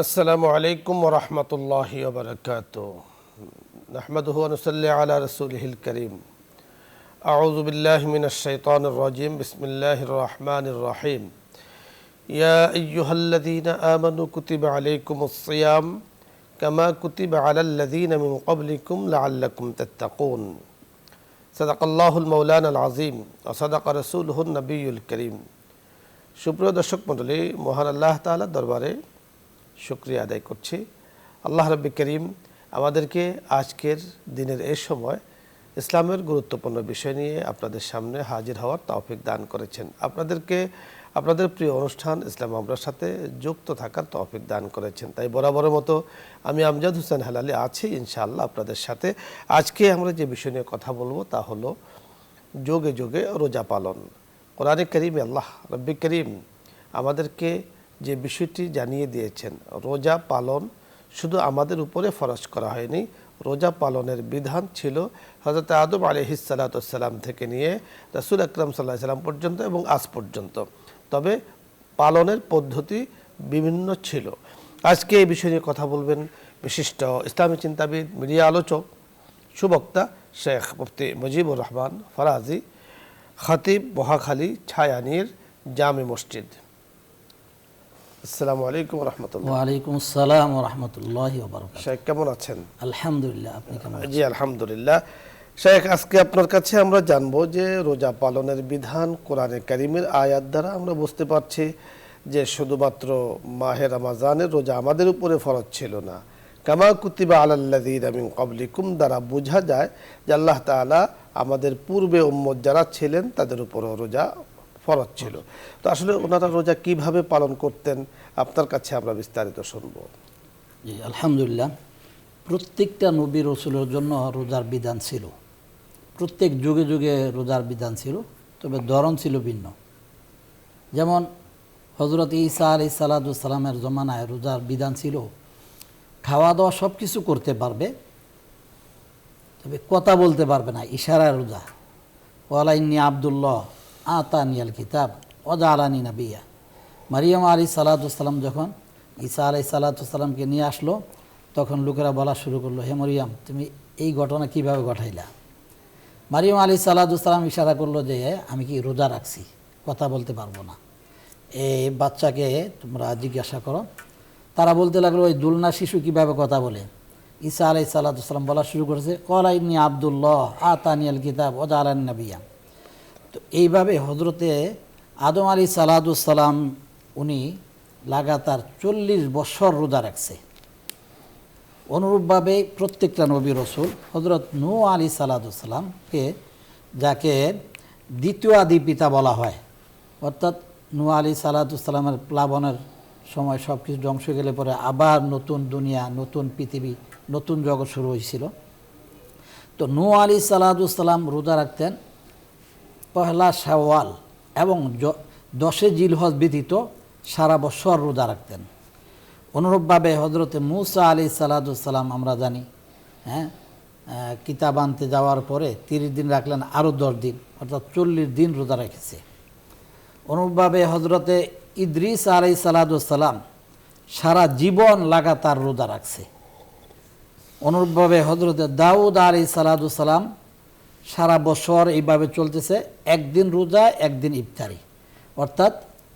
আসসালামু আলাইকুম ওয়া রাহমাতুল্লাহি ওয়া বারাকাতুহু নাহমাদুহু ওয়া নুসাল্লি আলা রাসূলিহিল কারীম আউযু বিল্লাহি মিনাশ শাইতানির রাজীম বিসমিল্লাহির রাহমানির রহিম ইয়া আইয়ুহাল্লাযীনা আমানু কুতিবা আলাইকুমুস সিয়াম কামা কুতিবা আলাল লাযীনা মিন ক্বাবলিকুম লাআল্লাকুম তাত্তাকুন সাদাকাল্লাহুল মাওলানাল আযীম ওয়া সাদাকা রাসূলুহুন নবিয়্যুল কারীম। সুপ্রিয় দর্শক মণ্ডলী, মহান আল্লাহ তাআলার দরবারে শুকরিয়া আদায় করছি। আল্লাহ রাব্বি করিম আমাদেরকে আজকের দিনের এই সময় ইসলামের গুরুত্বপূর্ণ বিষয় নিয়ে আপনাদের সামনে হাজির হওয়ার তৌফিক দান করেছেন। আপনাদেরকে আপনাদের প্রিয় অনুষ্ঠান ইসলাম আমরার সাথে যুক্ত থাকার তৌফিক দান করেছেন। তাই বরাবরের মতো আমি আমজাদ হোসেন হেলালি আছি ইনশাআল্লাহ আপনাদের সাথে। আজকে আমরা যে বিষয় নিয়ে কথা বলবো তা হলো যোগে যোগে রোজা পালন। কোরআনে কারীমে আল্লাহ রাব্বি করিম আমাদেরকে যে বিষয়টি জানিয়ে দিয়েছেন, রোজা পালন শুধু আমাদের উপরে ফরজ করা হয়নি, রোজা পালনের বিধান ছিল হযরত আদম আলাইহিস সালাতু ওয়াস সালাম থেকে নিয়ে রাসূল আকরাম সাল্লাল্লাহু আলাইহি সাল্লাম পর্যন্ত এবং আজ পর্যন্ত। তবে পালনের পদ্ধতি বিভিন্ন ছিল। আজকে এই বিষয় নিয়ে কথা বলবেন বিশিষ্ট ইসলামী চিন্তাবিদ, মিডিয়া আলোচক, সুবক্তা শেখ মুফতি মুজিবুর রহমান ফরাজি, খতিব মহাখালী ছায়ানীর জামে মসজিদ। আসসালামু আলাইকুম ওয়া রাহমাতুল্লাহ। ওয়া আলাইকুম আসসালাম ওয়া রাহমাতুল্লাহি ওয়া বারাকাতুহু। শেখ কেমন আছেন? আলহামদুলিল্লাহ, আপনি কেমন আছেন? জি আলহামদুলিল্লাহ। শেখ, আজকে আপনার কাছে আমরা জানবো যে রোজা পালনের বিধান কোরআনে কারীমের আয়াত দ্বারা আমরা বুঝতে পারছি যে শুধুমাত্র মাহে রমজানের রোজা আমাদের উপরে ফরজ ছিল না, কামা কুতিবা আলাল্লাযীনা মিন ক্বাবলিকুম দ্বারা বোঝা যায় যে আল্লাহ তাআলা আমাদের পূর্বে উম্মত যারা ছিলেন তাদের উপরও রোজা ফরজ ছিল। তো আসলে ওনারা রোজা কিভাবে পালন করতেন আপনার কাছে আমরা বিস্তারিত শুনবো। জি আলহামদুলিল্লাহ, প্রত্যেকটা নবী রাসূলের জন্য রোজার বিধান ছিল। প্রত্যেক যুগে যুগে রোজার বিধান ছিল, তবে ধরন ছিল ভিন্ন। যেমন হযরত ঈসা আলাইহিস সালাতু ওয়াস সালামের জমানায় রোজার বিধান ছিল খাওয়া দাওয়া সব কিছু করতে পারবে, তবে কথা বলতে পারবে না, ইশারায় রোজা। ওয়ালা ইন্নী আব্দুল্লাহ আতানিয়াল কিতাব ওয়া জাআলানি নাবিয়্যা। মারিয়াম আলাইহিস সালাতু ওয়াস সালাম যখন ঈসা আলাইহিস সালাতু ওয়াস সালামকে নিয়ে আসলো, তখন লোকেরা বলা শুরু করলো, হে মরিয়াম, তুমি এই ঘটনা কিভাবে ঘটাইলা? মারিয়াম আলাইহিস সালাতু ওয়াস সালাম ইশারা করলো যে আমি কি রোজা রাখছি, কথা বলতে পারবো না, এই বাচ্চাকে তোমরা জিজ্ঞাসা করো। তারা বলতে লাগলো, ওই দুলনা শিশু কিভাবে কথা বলে? ঈসা আলাইহিস সালাতু ওয়াস সালাম বলা শুরু করেছে, ক্বালা ইন্নী আব্দুল্লাহ আতানিয়াল কিতাব ওয়া জাআলানি নাবিয়্যা। তো এইভাবে হযরতে আদম আলাইহিস সালাতু ওয়াস সালাম উনি লাগাতার 40 বছর রোজা রাখছে। অনুরূপভাবে প্রত্যেকটা নবী রসুল, হযরত নূহ আলাইহিস সালাতু ওয়াস সালামকে, যাকে দ্বিতীয় আদি পিতা বলা হয়, অর্থাৎ নূহ আলাইহিস সালাতু ওয়াস সালামের প্লাবনের সময় সব কিছু ধ্বংস গেলে পরে আবার নতুন দুনিয়া, নতুন পৃথিবী, নতুন জগৎ শুরু হয়েছিল। তো নূহ আলাইহিস সালাতু ওয়াস সালাম রোজা রাখতেন পহেলা শাওয়াল এবং 10 জিলহজ ব্যতীত সারা বছর রোজা রাখতেন। অনুরূপভাবে হযরতে মূসা আলাইহিস সালাতু ওয়াস সালাম আমরা জানি, কিতাব আনতে যাওয়ার পরে 30 দিন রাখলেন, আরও 10 দিন, অর্থাৎ 40 দিন রোজা রেখেছে। অনুরূপভাবে হযরতে ইদ্রিস আলাইহিস সালাতু ওয়াস সালাম সারা জীবন লাগাতার রোজা রাখছে। অনুরূপভাবে হযরতে দাউদ আলাইহিস সালাতু ওয়াস সালাম সারা বছর এইভাবে চলতেছে, একদিন রোজা একদিন ইফতারি, অর্থাৎ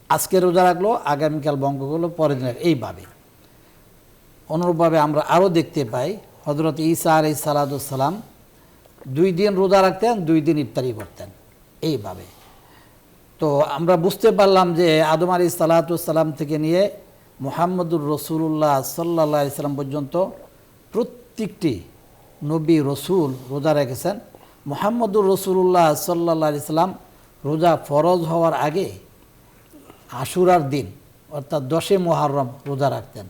আজকে রোজা রাখলো, আগামীকাল ভঙ্গ করলো, পরের দিন, এইভাবে। অনুরূপভাবে আমরা আরও দেখতে পাই হযরত ঈসা আলাইহিস সালাতু ওয়াস সালাম 2 দিন রোজা রাখতেন, 2 দিন ইফতারি করতেন, এইভাবে। তো আমরা বুঝতে পারলাম যে আদম আলাইহিস সালাতু ওয়াস সালাম থেকে নিয়ে মুহাম্মদুর রাসূলুল্লাহ সাল্লাল্লাহু আলাইহি সাল্লাম পর্যন্ত প্রত্যেকটি নবী রসুল রোজা রেখেছেন। মুহাম্মদুর রাসূলুল্লাহ সাল্লাল্লাহু আলাইহি সাল্লাম রোজা ফরজ হওয়ার আগে আশুরার দিন, অর্থাৎ 10 মুহররম রোজা রাখতেন,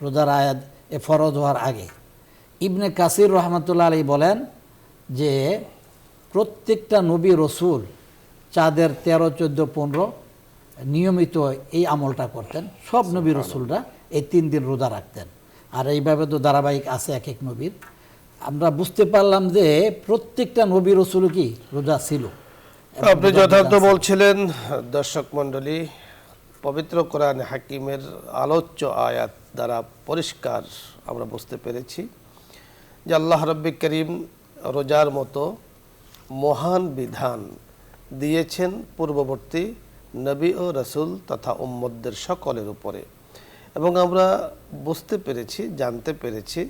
রোজার আয়াত ফরজ হওয়ার আগে। ইবনে কাসির রহমাতুল্লাহ আলাইহি বলেন যে প্রত্যেকটা নবী রসুল চাঁদের 13, 14, 15 নিয়মিত এই আমলটা করতেন। সব নবী রসুলরা এই 3 দিন রোজা রাখতেন, আর এইভাবে তো ধারাবাহিক আছে এক এক নবীর। আমরা বুঝতে পারলাম যে প্রত্যেকটা নবী রসুল কি রোজা ছিল। আপনি যথার্থ বলছিলেন। দর্শক মণ্ডলী, পবিত্র কোরআন হাকিমের আলোচ্য আয়াত দ্বারা পরিষ্কার আমরা বুঝতে পেরেছি যে আল্লাহ রাব্বি করিম রোজার মতো মহান বিধান দিয়েছেন পূর্ববর্তী নবী ও রসুল তথা উম্মতদের সকলের উপরে। এবং আমরা বুঝতে পেরেছি, জানতে পেরেছি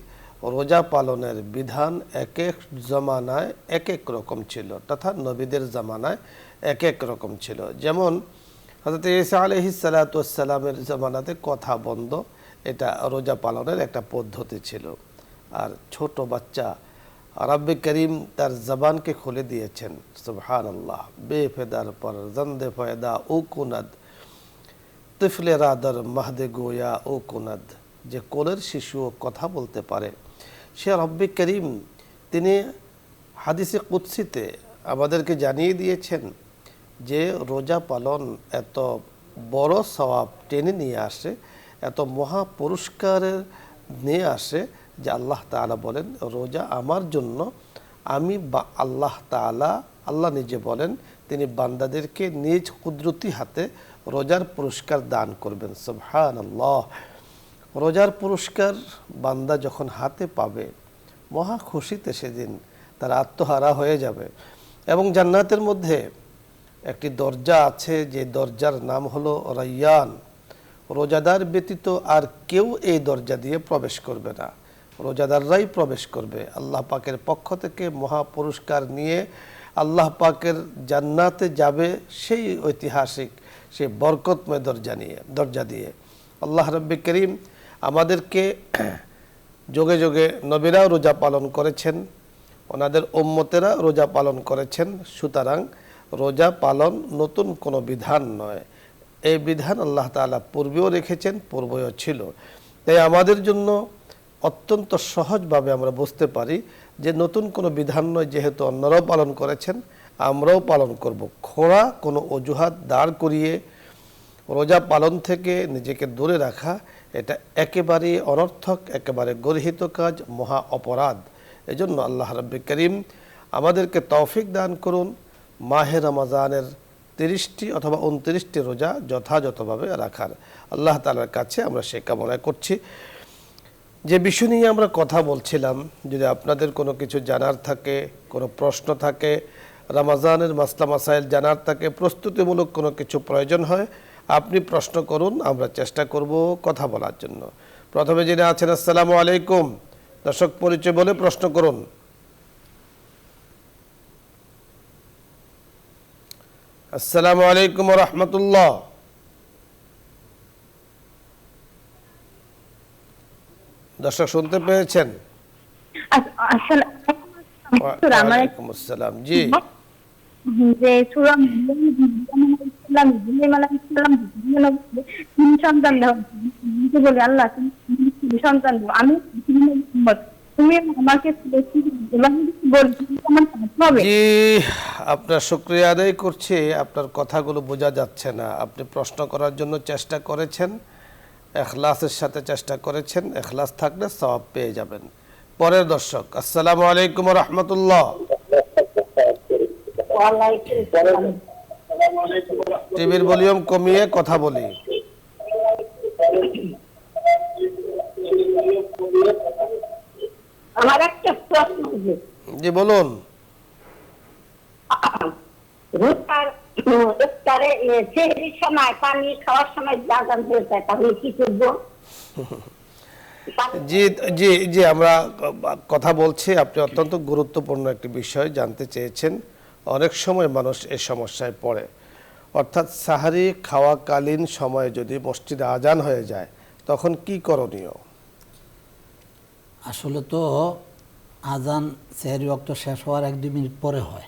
রোজা পালনের বিধান এক এক জমানায় এক এক রকম ছিল, তথা নবীদের জামানায় এক এক রকম ছিল। যেমন হযরত ঈসা আলাইহিস সালাতু ওয়াস সালামের জামানাতে কথা বন্ধ, এটা রোজা পালনের একটা পদ্ধতি ছিল। আর ছোট বাচ্চা রাব্বে করিম তার জবানকে খুলে দিয়েছেন, সুবহানাল্লাহ, বেফেদার পর জন্দে ফয়দা ও কুনাদ তিফলে রাদার মাহদে গোয়া ও কুনাদ, যে কোলের শিশুও কথা বলতে পারে। সে রাব্বে করিম তিনি হাদিসে কুদসিতে আমাদেরকে জানিয়ে দিয়েছেন যে রোজা পালন এত বড় সওয়াব টেনে নিয়ে আসে, এত মহা পুরস্কারের নিয়ে আসে যে আল্লাহ তাআলা বলেন রোজা আমার জন্য, আমি আল্লাহ তাআলা, আল্লাহ নিজে বলেন তিনি বান্দাদেরকে নিজ কুদরতি হাতে রোজার পুরস্কার দান করবেন। সুবহানাল্লাহ। রোজার পুরস্কার বান্দা যখন হাতে পাবে মহা খুশিতে সেদিন তার আত্মহারা হয়ে যাবে। এবং জান্নাতের মধ্যে একটি দরজা আছে, যে দরজার নাম হলো রায়্যান। রোজাদার ব্যতীত আর কেউ এই দরজা দিয়ে প্রবেশ করবে না, রোজাদাররাই প্রবেশ করবে। আল্লাহ পাকের পক্ষ থেকে মহা পুরস্কার নিয়ে আল্লাহ পাকের জান্নাতে যাবে সেই ঐতিহাসিক, সেই বরকতময় দরজা দিয়ে। আল্লাহ রাব্বি করিম আমাদেরকে যোগে যোগে নবীরাও রোজা পালন করেছেন, ওনাদের উম্মতেরা রোজা পালন করেছেন। সুতরাং রোজা পালন নতুন কোনো বিধান নয়, এই বিধান আল্লাহ তাআলা পূর্বেও রেখেছেন, পূর্বেও ছিল। তাই আমাদের জন্য অত্যন্ত সহজভাবে আমরা বুঝতে পারি যে নতুন কোনো বিধান নয়, যেহেতু অন্যরাও পালন করেছেন আমরাও পালন করব। খোঁড়া কোনো অজুহাত দাঁড় করিয়ে রোজা পালন থেকে নিজেকে দূরে রাখা, এটা একেবারে অনর্থক, একেবারে গর্হিত কাজ, মহা অপরাধ। এজন্য আল্লাহ রাব্বি করিম আমাদেরকে তৌফিক দান করুন মাহে রমজানের 30টি অথবা 29টি রোজা যথাযথভাবে রাখার। আল্লাহ তাআলার কাছে আমরা সে কামনা করছি। যে বিষয় নিয়ে আমরা কথা বলছিলাম, যদি আপনাদের কোনো কিছু জানার থাকে, কোনো প্রশ্ন থাকে, রমজানের মাসলা মাসাইল জানার থাকে, প্রস্তুতিমূলক কোনো কিছু প্রয়োজন হয়, আপনি প্রশ্ন করুন, আমরা চেষ্টা করব কথা বলার জন্য। প্রথমে যিনি আছেন, আসসালামু আলাইকুম, দর্শক পরিচয় বলে প্রশ্ন করুন। আসসালামু আলাইকুম ওয়া রাহমাতুল্লাহ। দর্শক শুনতে পেয়েছেন? ওয়ালাইকুম আসসালাম। জি, যে সূরা সন্তান বলে আল্লাহ সন্তান, আমি তুমি আমাকে জি, আপনার শুকরিয়া আদায় করছি। আপনার কথাগুলো বোঝা যাচ্ছে না। আপনি প্রশ্ন করার জন্য চেষ্টা করেছেন, ইখলাসের সাথে চেষ্টা করেছেন, ইখলাস থাকলে সওয়াব পেয়ে যাবেন। পরের দর্শক, আসসালামু আলাইকুম ওয়া রাহমাতুল্লাহ। টিভির ভলিউম কমিয়ে কথা বলি। আমার একটা প্রশ্ন, জি বলুন। সেহরির সময় পানি খাওয়ার সময় আযান হয়ে যায়, তাহলে কি করব? জি জি জি, আমরা কথা বলছি। আপনি অত্যন্ত গুরুত্বপূর্ণ একটি বিষয় জানতে চেয়েছেন। অনেক সময় মানুষ এই সমস্যায় পড়ে, অর্থাৎ সাহারি খাওয়াকালীন সময়ে যদি মসজিদে আজান হয়ে যায় তখন কি করণীয়? আসলে তো আজান সেহরি ওয়াক্ত শেষ হওয়ার 1-2 মিনিট পরে হয়,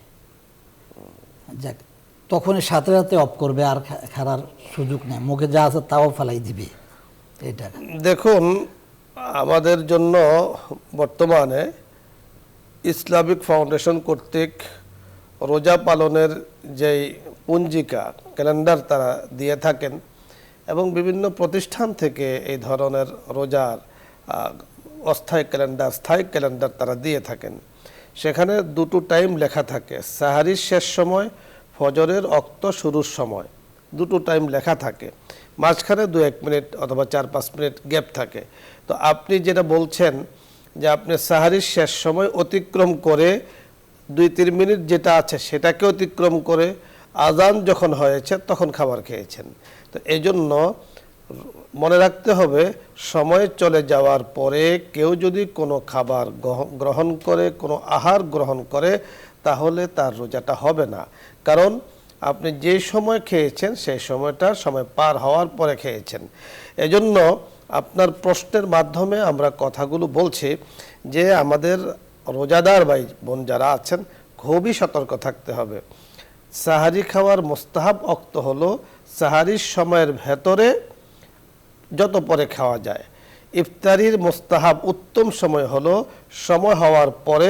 যাক তখনই সাথে সাথে অফ করবে, আর খারার সুযোগ নেই, মুখে যা আছে তাও ফেলাই দিবে। এটা দেখুন, আমাদের জন্য বর্তমানে ইসলামিক ফাউন্ডেশন কর্তৃক রোজা পালনের যেই পঞ্জিকা, ক্যালেন্ডার তারা দিয়ে থাকেন, এবং বিভিন্ন প্রতিষ্ঠান থেকে এই ধরনের রোজার অস্থায়ী ক্যালেন্ডার, স্থায়ী ক্যালেন্ডার তারা দিয়ে থাকেন। সেখানে দুটো টাইম লেখা থাকে, সাহারির শেষ সময়, ফজরের ওয়াক্ত শুরুর সময়। দুটো টাইম লেখা থাকে, মাঝখানে 2-1 মিনিট অথবা 4-5 মিনিট গ্যাপ থাকে। তো আপনি যেটা বলছেন যে আপনি সাহারির শেষ সময় অতিক্রম করে 2-3 মিনিট যেটা আছে সেটাকে অতিক্রম করে আজান যখন হয়েছে তখন খাবার খেয়েছেন। তো এই জন্য মনে রাখতে হবে, সময় চলে যাওয়ার পরে কেউ যদি কোনো খাবার গ্রহণ করে, কোনো আহার গ্রহণ করে, তাহলে তার রোজাটা হবে না। কারণ আপনি যে সময় খেয়েছেন সেই সময় পার হওয়ার পরে খেয়েছেন। এজন্য আপনার প্রশ্নের মাধ্যমে আমরা কথাগুলো বলছি যে আমাদের রোজাদার ভাই বোন যারা আছেন খুবই সতর্ক থাকতে হবে। সাহারি খাওয়ার মোস্তাহাব ওক্ত হলো সাহারির সময়ের ভেতরে যত পরে খাওয়া যায়। ইফতারির মোস্তাহাব উত্তম সময় হলো সময় হওয়ার পরে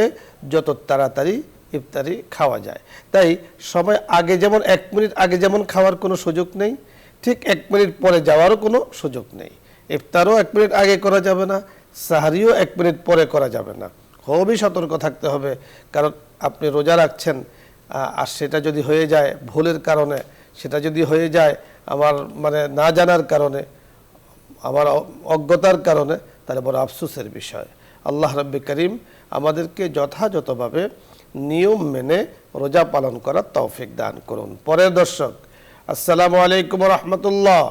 যত তাড়াতাড়ি ইফতারি খাওয়া যায়। তাই সময় আগে যেমন 1 মিনিট আগে যেমন খাওয়ার কোনো সুযোগ নেই, ঠিক 1 মিনিট পরে যাওয়ারও কোনো সুযোগ নেই। ইফতারও 1 মিনিট আগে করা যাবে না, সাহারিও 1 মিনিট পরে করা যাবে না। খুবই সতর্ক থাকতে হবে, কারণ আপনি রোজা রাখছেন আর সেটা যদি হয়ে যায় ভুলের কারণে, সেটা যদি হয়ে যায় আমার না জানার কারণে, আমার অজ্ঞতার কারণে, তাহলে বড় আফসোসের বিষয়। আল্লাহ রাব্বি করিম আমাদেরকে যথাযথভাবে নিয়ম মেনে রোজা পালন করার তৌফিক দান করুন। পরের দর্শক, আসসালামু আলাইকুম রহমতুল্লাহ।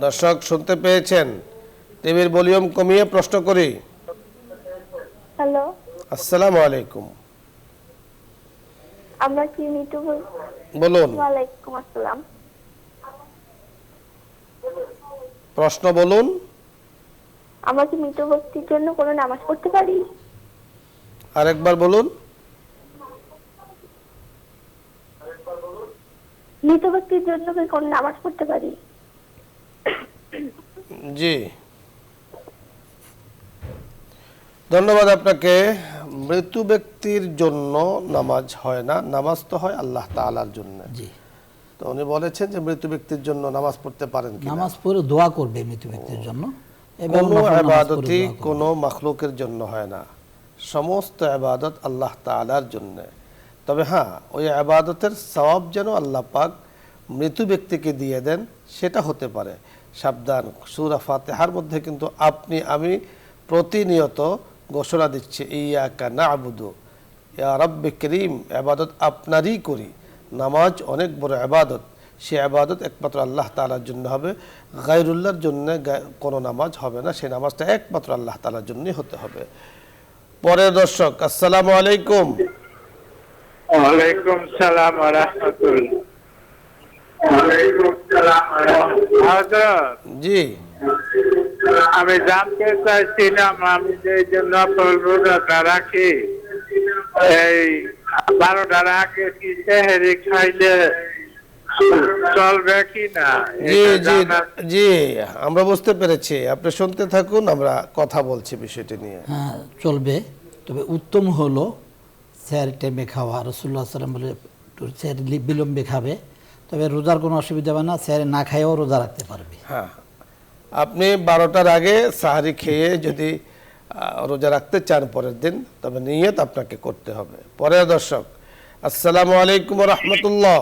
দর্শক শুনতে পেয়েছেন? টিভির ভলিউম কমিয়ে প্রশ্ন করি। হ্যালো, আসসালামু আলাইকুম। আমরা কি মিটু বলুন, ওয়ালাইকুম আসসালাম। প্রশ্ন বলুন। আমরা কি মৃত ব্যক্তির জন্য কোনো নামাজ পড়তে পারি? আরেকবার বলুন। মৃত ব্যক্তির জন্য কি কোনো নামাজ পড়তে পারি? জি, ধন্যবাদ আপনাকে। মৃত্যু ব্যক্তির জন্য নামাজ হয় না, নামাজ তো হয় আল্লাহ তাআলার জন্য। জি, তো উনি বলেছেন যে মৃত্যু ব্যক্তির জন্য নামাজ পড়তে পারেন কি? নামাজ পড়ে দোয়া করবে মৃত ব্যক্তির জন্য। কোনো ইবাদতই কোনো মাখলুকের জন্য হয় না, সমস্ত ইবাদত আল্লাহ তাআলার জন্য। তবে হ্যাঁ, ওই ইবাদতের সওয়াব যেন আল্লাহ পাক মৃত্যু ব্যক্তিকে দিয়ে দেন সেটা হতে পারে। সাবধান, সূরা ফাতিহার মধ্যে কিন্তু আপনি আমি প্রতিনিয়ত ঘোষণা দিচ্ছি, ইয়াকা না'বুদু ইয়া রাব্বি করিম, ইবাদত আপনারই করি। নামাজ অনেক বড় ইবাদত, সে ইবাদত একমাত্র আল্লাহ তাআলার জন্য হবে, গায়রুল্লাহর জন্য কোনো নামাজ হবে না। সেই নামাজটা একমাত্র আল্লাহ তাআলার জন্যই হতে হবে। পরের দর্শক, আসসালামু আলাইকুম। ওয়ালাইকুম সালাম ওয়া রাহমাতুল্লাহ। হযরত, জি, আমি জানতে চাইছিলাম, আমি যে জন্য রোজাটা রাখি, এই 12টার আগে কি সেহরি খাইলে চলবে কি না? জি জি জি, আমরা বুঝতে পেরেছি। আপনি শুনতে থাকুন, আমরা কথা বলছি বিষয়টি নিয়ে। হ্যাঁ, চলবে। তবে উত্তম হলো স্যার টাইমে খাওয়া। রাসূলুল্লাহ সাল্লাল্লাহু আলাইহি ওয়াসাল্লাম বলে স্যার বিলম্বে খাবে, তবে রোজার কোনো অসুবিধা হবে না, স্যার না খাইয়েও রোজা রাখতে পারবে। হ্যাঁ, আপনি 12টার আগে সাহারি খেয়ে যদি রোজা রাখতে চান পরের দিন, তবে নিয়ত আপনাকে করতে হবে। পরের দর্শক, আসসালামু আলাইকুম ওয়া রাহমাতুল্লাহ।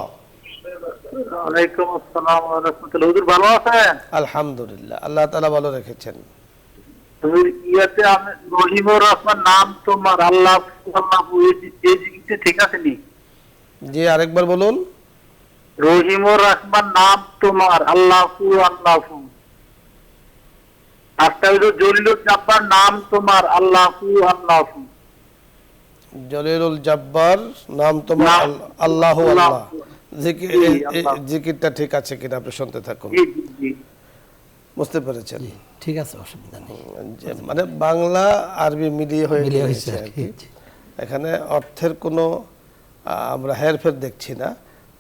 ওয়ালাইকুম আসসালাম ওয়া রাহমাতুল্লাহ। হুজুর ভালো আছেন? আলহামদুলিল্লাহ, আল্লাহ তাআলা ভালো রেখেছেন। তুমি ইয়াতে আমি রহিমুর রহমান নাম তোমার আল্লাহ এই জিনিসটা ঠিক আছে নি? জি, আরেকবার বলুন। রহিমুর রহমান নাম তোমার আল্লাহু আল্লাহু। আরেকটা হলো জলিলুল জব্বার নাম তোমার আল্লাহু আল্লাহু। জলিলুল জব্বার নাম তোমার আল্লাহু আল্লাহ। জিকিরটা ঠিক আছে কিনা আপনি শুনতে থাকুন। জি জি জি, বুঝতে পেরেছেন? ঠিক আছে, অসুবিধা নেই। মানে বাংলা আরবি মিলিয়ে হয়ে মিলিয়ে গেছে হয়েছে আর আর কি। কি। এখানে অর্থের কোনো আমরা হেরফের দেখছি না,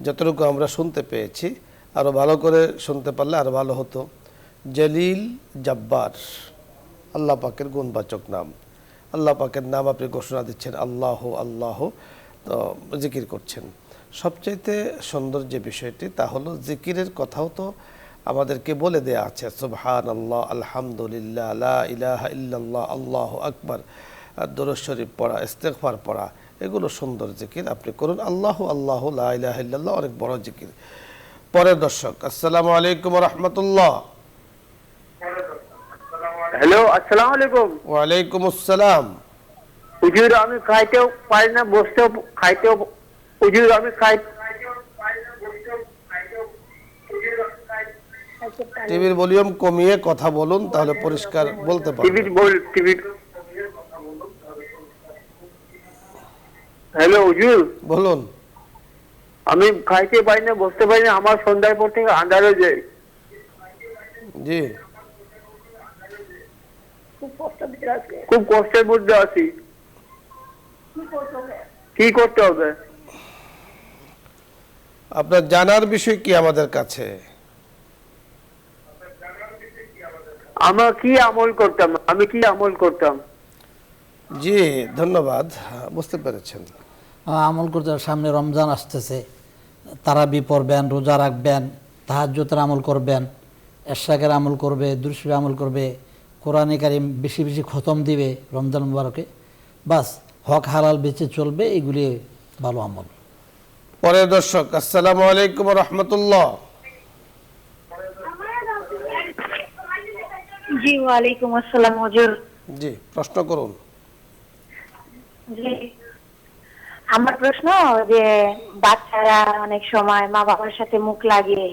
যতটুকু আমরা শুনতে পেয়েছি। আরো ভালো করে শুনতে পারলে আরো ভালো হতো। জলিল জব্বার আল্লাহ পাকের গুণবাচক নাম। আল্লাহ পাকের নাম আপনি ঘোষণা দিচ্ছেন আল্লাহ আল্লাহ, তো জিকির করছেন। সবচাইতে সুন্দর যে বিষয়টি তা হলো জিকিরের কথাও তো আমাদেরকে বলে দেয়া আছে সুবহানাল্লাহ, আলহামদুলিল্লাহ, লা ইলাহা ইল্লাল্লাহ, আল্লাহু আকবার, দরুদ শরীফ পড়া, ইস্তেগফার পড়া, এগুলো সুন্দর জিকির আপনি করুন। আল্লাহু আল্লাহু লা ইলাহা ইল্লাল্লাহ অনেক বড় জিকির। পরের দর্শক, আসসালামু আলাইকুম ওয়া রাহমাতুল্লাহ। হ্যালো, আসসালামু আলাইকুম। ওয়ালাইকুম আসসালাম। হুজুর আমি খাইতেও পারি না, বসতেও খাইতেও, হুজুর আমি টিভির ভলিউম কমিয়ে কথা বলুন, তাহলে পরিষ্কার বলতে পারবেন। হ্যালো হুজুর, বলুন। আমি খাইতে পারি না, বসতে পারি না, আমার সন্ধ্যার পর থেকে আন্ধার হয়ে যায়। জি, খুব কষ্টের মধ্যে আছি, কি করতে হবে? আপনার জানার বিষয় কি আমাদের কাছে? আমার কি আমল করতাম, আমি কি আমল করতাম? জি, ধন্যবাদ, বুঝতে পেরেছেন। আমল করতে সামনে রমজান আসতেছে, তারাবি পড়বেন, রোজা রাখবেন, তাহাজ্জুদের আমল করবেন, এরশাকের আমল করবে, দুরূদ আমল করবে, কোরআনে কারিম বেশি বেশি খতম দিবে রমজান মুবারকে। বাস হক হালাল বেঁচে চলবে, এগুলি ভালো আমল। পরের দর্শক, আসসালামু আলাইকুম ওয়া রাহমাতুল্লাহ। জি, ওয়ালাইকুম আসসালাম হুজুর। জি, প্রশ্ন করুন। জি, আমার প্রশ্ন যে বাচ্চারা অনেক সময় মা বাবার সাথে মুখ লাগিয়ে,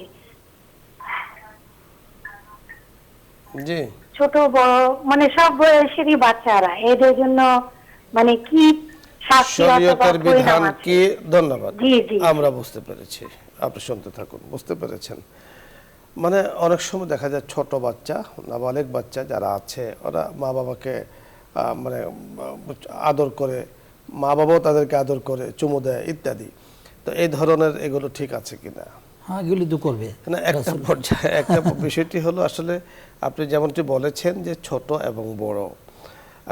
জি, ছোট বড় মানে সব বয়সেরই বাচ্চারা, এদের জন্য মানে কি শাস্তি অথবা শরীয়তের বিধান পরিণাম আছে? কি? ধন্যবাদ, জি, জি। আমরা বুঝতে পেরেছি, আপনি শুনতে থাকুন, বুঝতে পেরেছেন। মানে অনেক সময় দেখা যায় ছোট বাচ্চা, নাবালেগ বাচ্চা যারা আছে, ওরা মা বাবাকে মানে আদর করে, মা বাবাও তাদেরকে আদর করে, চুমু দেয় ইত্যাদি। তো এই ধরনের এগুলো ঠিক আছে কিনা? হ্যাঁ, এগুলি তো করবে না, একটা পর্যায়ে একটা বিষয়টি হলো, আসলে আপনি যেমনটি বলেছেন যে ছোট এবং বড়,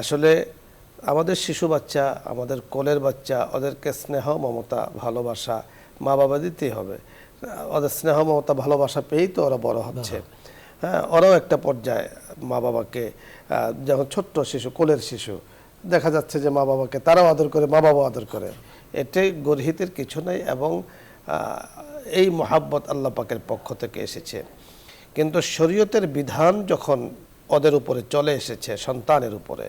আসলে আমাদের শিশু বাচ্চা, আমাদের কোলের বাচ্চা, ওদেরকে স্নেহ মমতা ভালোবাসা মা বাবা দিতেই হবে। ওদের স্নেহ মমতা ভালোবাসা পেয়েই তো ওরা বড় হচ্ছে। হ্যাঁ, ওরাও একটা পর্যায়ে মা বাবাকে, যখন ছোট্ট শিশু, কোলের শিশু, দেখা যাচ্ছে যে মা বাবাকে তারাও আদর করে, মা বাবাও আদর করে, এটাই গর্হিতের কিছু নেই। এবং এই মহাব্বত আল্লাহ পাকের পক্ষ থেকে এসেছে। কিন্তু শরীয়তের বিধান যখন ওদের উপরে চলে এসেছে, সন্তানের উপরে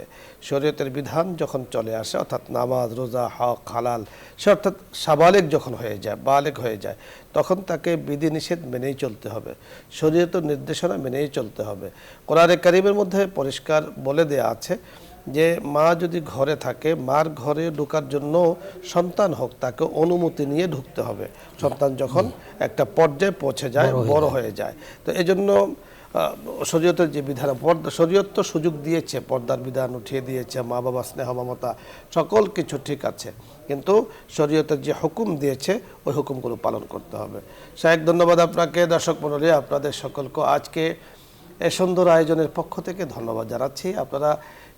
শরীয়তের বিধান যখন চলে আসে, অর্থাৎ নামাজ, রোজা, হক, হালাল, সে অর্থাৎ সাবালেগ যখন হয়ে যায়, বালেগ হয়ে যায়, তখন তাকে বিধিনিষেধ মেনেই চলতে হবে, শরীয়তের নির্দেশনা মেনেই চলতে হবে। কোরআনে কারীমের মধ্যে পরিষ্কার বলে দেয়া আছে যে মা যদি ঘরে থাকে, মার ঘরে ঢোকার জন্য সন্তান হোক, তাকে অনুমতি নিয়ে ঢুকতে হবে, সন্তান যখন একটা পর্যায়ে পৌঁছে যায়, বড় হয়ে যায়। তো এই জন্য শরীয়তের যে বিধান, শরীয়ত তো সুযোগ দিয়েছে, পর্দার বিধান উঠিয়ে দিয়েছে, মা বাবা স্নেহ মমতা সকল কিছু ঠিক আছে, কিন্তু শরীয়তের যে হুকুম দিয়েছে ওই হুকুমগুলো পালন করতে হবে। শায়েখ, ধন্যবাদ আপনাকে। দর্শক মণ্ডলী, আপনাদের সকলকে আজকে এ সুন্দর আয়োজনের পক্ষ থেকে ধন্যবাদ জানাচ্ছি। আপনারা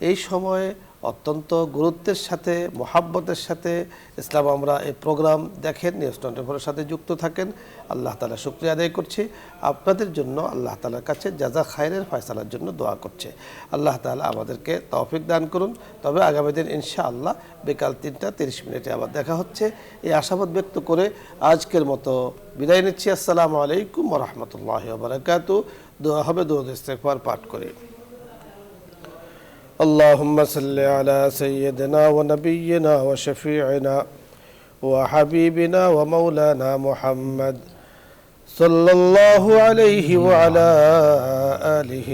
এই সময়ে অত্যন্ত গুরুত্বের সাথে, মহাব্বতের সাথে ইসলাম আমরা এই প্রোগ্রাম দেখেন, নিউজ 24-এর সাথে যুক্ত থাকেন। আল্লাহ তাআলা শুকরিয়া আদায় করছি। আপনাদের জন্য আল্লাহ তাআলার কাছে জাযা খায়রের ফয়সালার জন্য দোয়া করছে। আল্লাহ তাআলা আমাদেরকে তৌফিক দান করুন। তবে আগামী দিন ইনশাআল্লাহ বিকাল 3টা 30 আবার দেখা হচ্ছে, এই আশাবাদ ব্যক্ত করে আজকের মতো বিদায় নিচ্ছি। আসসালামু আলাইকুম ওয়া রাহমাতুল্লাহি ওয়া বারাকাতুহু। দোয়া হবে দুরূদ ইস্তিগফার পাঠ করে। اللهم صل على سيدنا ونبينا وشفيعنا وحبيبنا ومولانا محمد صلى الله عليه وعلى آله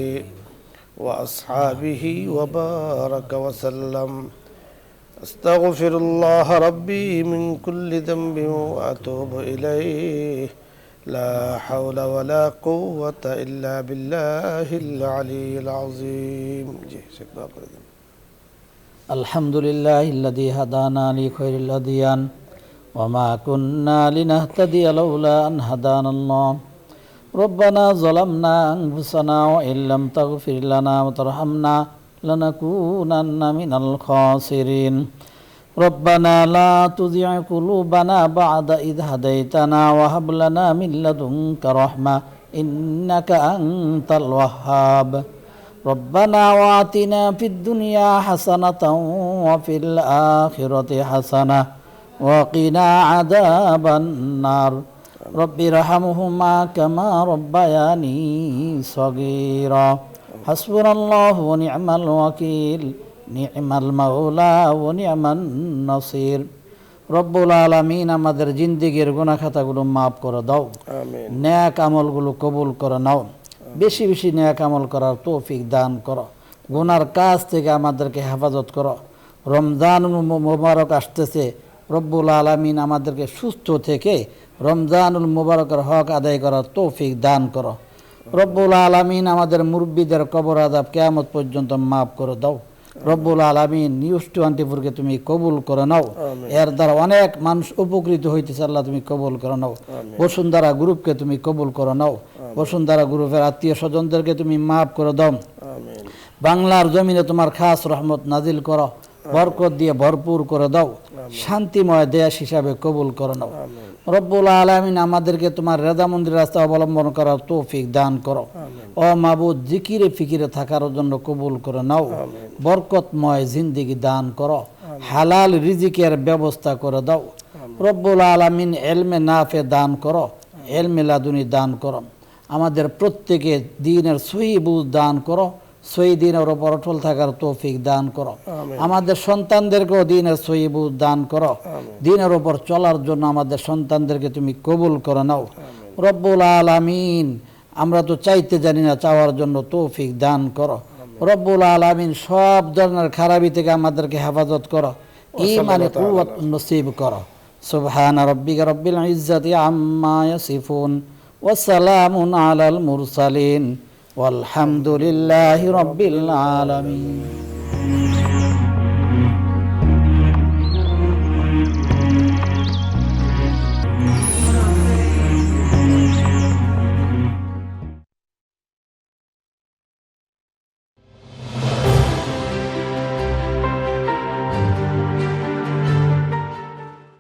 وأصحابه وبارك وسلم. أستغفر الله ربي من كل ذنب وأتوب إليه. لا حول ولا قوة إلا بالله العلي العظيم. الحمد لله الذي هدانا لخير الأديان وما كنا لنهتدي لولا أن هدانا الله. ربنا ظلمنا أنفسنا وإن لم تغفر لنا وترحمنا لنكونن من الخاسرين. ربنا لا تزغ قلوبنا بعد إذ هديتنا وهب لنا من لدنك رحمة إنك أنت الوهاب ربنا وآتنا في الدنيا حسنة وفي الآخرة حسنة وقنا عذاب النار رب ارحمهما كما ربياني صغيرا حسبنا الله ونعم الوكيل نعم المولى ونعم النصير রব্বুল আলামিন আমাদের জিন্দেগির গুনাহ খাতাগুলো মাফ করে দাও, নেক আমলগুলো কবুল করে নাও, বেশি বেশি নেক আমল করার তৌফিক দান করো, গুনার কাজ থেকে আমাদেরকে হেফাজত করো। রমজানুল মুবারক আসতেছে, রব্বুল আলামিন আমাদেরকে সুস্থ থেকে রমজানুল মুবারকের হক আদায় করার তৌফিক দান করো। রব্বুল আলামিন আমাদের মুরব্বীদের কবর আযাব কিয়ামত পর্যন্ত মাফ করে দাও। রব্বুল আলামিন নিউজ 24কে তুমি কবুল করে নাও, এর দ্বারা অনেক মানুষ উপকৃত হইতেছে, আল্লাহ তুমি কবুল করে নাও। বসুন্ধরা গ্রুপকে তুমি কবুল করে নাও, বসুন্ধরা গ্রুপের আত্মীয় স্বজনদেরকে তুমি মাফ করে দাও। বাংলার জমিনে তোমার খাস রহমত নাজিল করো, বরকত দিয়ে ভরপুর করে দাও, শান্তিময় দেশ হিসাবে কবুল করে নাও। রব্বুল আলামিন আমাদেরকে তোমার রেজামন্দির রাস্তা অবলম্বন করার তৌফিক দান করো। ও মাবুদ, জিকিরে ফিকিরে থাকার জন্য কবুল করে নাও, বরকতময় জিন্দেগি দান করো, হালাল রিজিকের ব্যবস্থা করে দাও। রব্বুল আলামিন এলমে নাফে দান করো, এলমে লাদুনি দান করো। আমাদের প্রত্যেকে দ্বীনের সহি বুঝ দান করো, সহি দ্বীনের উপর অটল থাকার তৌফিক দান করো। আমাদের সন্তানদেরকেও দ্বীনের সহি বুঝ দান করো, দ্বীনের উপর চলার জন্য আমাদের সন্তানদেরকে তুমি কবুল করে নাও। রব্বুল আলামিন আমরা তো চাইতে জানি না, চাওয়ার জন্য তৌফিক দান করো। রব্বুল আলামিন সব ধরনের খারাপি থেকে আমাদেরকে হেফাজত করো, ঈমানে কুওয়াত নসিব করো। সুবহানা রাব্বিকা রাব্বিল ইজ্জাতি আম্মা ইয়াসিফুন ওয়া সালামুন আলাল মুরসালিন ওয়ালহামদুলিল্লাহি রাব্বিল আলামিন।